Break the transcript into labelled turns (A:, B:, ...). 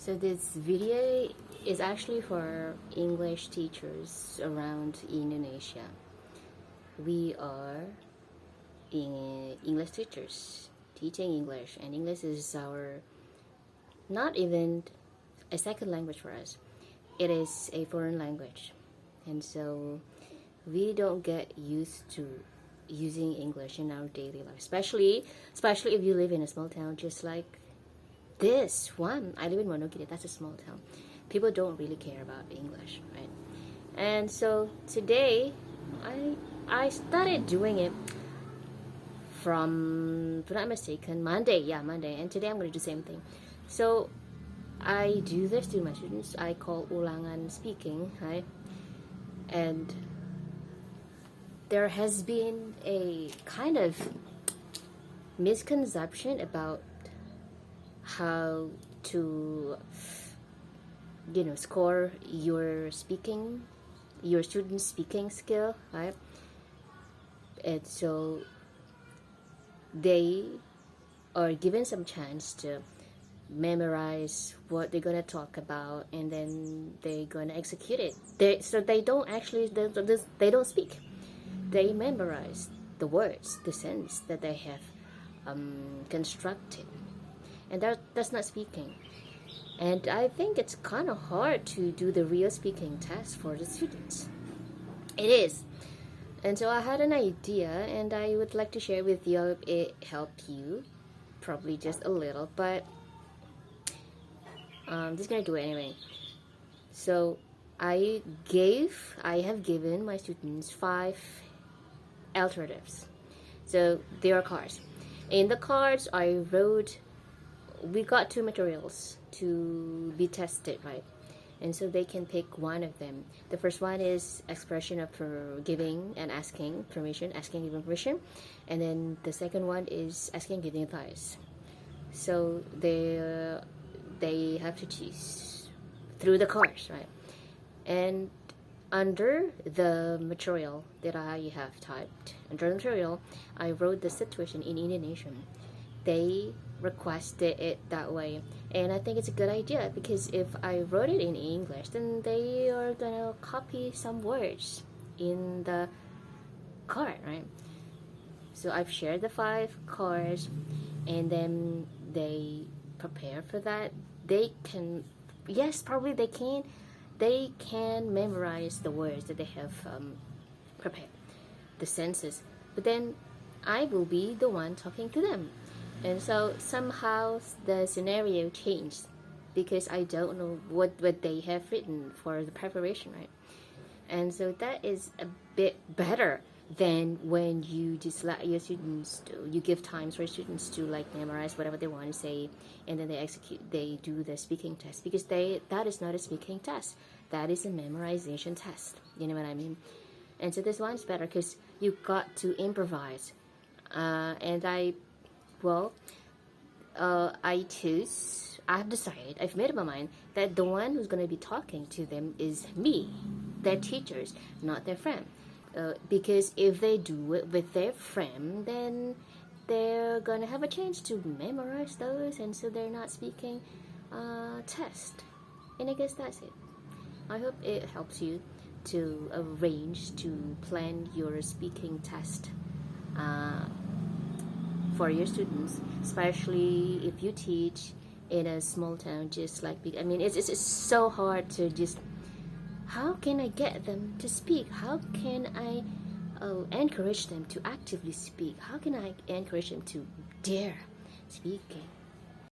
A: So this video is actually for English teachers around Indonesia. We are English teachers teaching English, and English is our not even a second language for us. It is a foreign language, and so we don't get used to using English in our daily life, especially if you live in a small town just like this one. I live in Monogiri. That's a small town. People don't really care about English, right? And so today I started doing it from, if I'm not mistaken, Monday. And today I'm going to do the same thing. So I do this to my students. I call ulangan speaking, right? And there has been a kind of misconception about how to score your student speaking skill, right? And so they are given some chance to memorize what they're gonna talk about, and then they're gonna execute it. They don't speak. They memorize the words, the sense that they have constructed, and that's not speaking. And I think it's kind of hard to do the real speaking test for the students. It is. And so I had an idea, and I would like to share with you if it helped you, probably just a little, but I'm just gonna do it anyway. So I have given my students 5 alternatives. So there are cards. In the cards I wrote, we got 2 materials to be tested, right? And so they can pick one of them. The first one is expression of giving and asking permission, giving permission. And then the second one is asking, giving advice. So they have to choose through the cards, right? And under the material that I have typed, I wrote the situation in Indonesian. They requested it that way, and I think it's a good idea, because if I wrote it in English, then they are gonna copy some words in the card, right? So I've shared the 5 cards, and then they prepare for that. They can memorize the words that they have prepared, the senses, but then I will be the one talking to them. And so somehow the scenario changed, because I don't know what they have written for the preparation, right? And so that is a bit better than when you just let your students you give times for students to memorize whatever they want to say, and then they do the speaking test, because that is not a speaking test, that is a memorization test. You know what I mean? And so this one's better because you got to improvise. I've made up my mind that the one who's going to be talking to them is me, their teachers, not their friend. Because if they do it with their friend, then they're going to have a chance to memorize those, and so they're not speaking test. And I guess that's it. I hope it helps you to plan your speaking test for your students, especially if you teach in a small town just like big. I mean, it's so hard to just, how can I get them to speak? How can I encourage them to actively speak? How can I encourage them to dare speaking?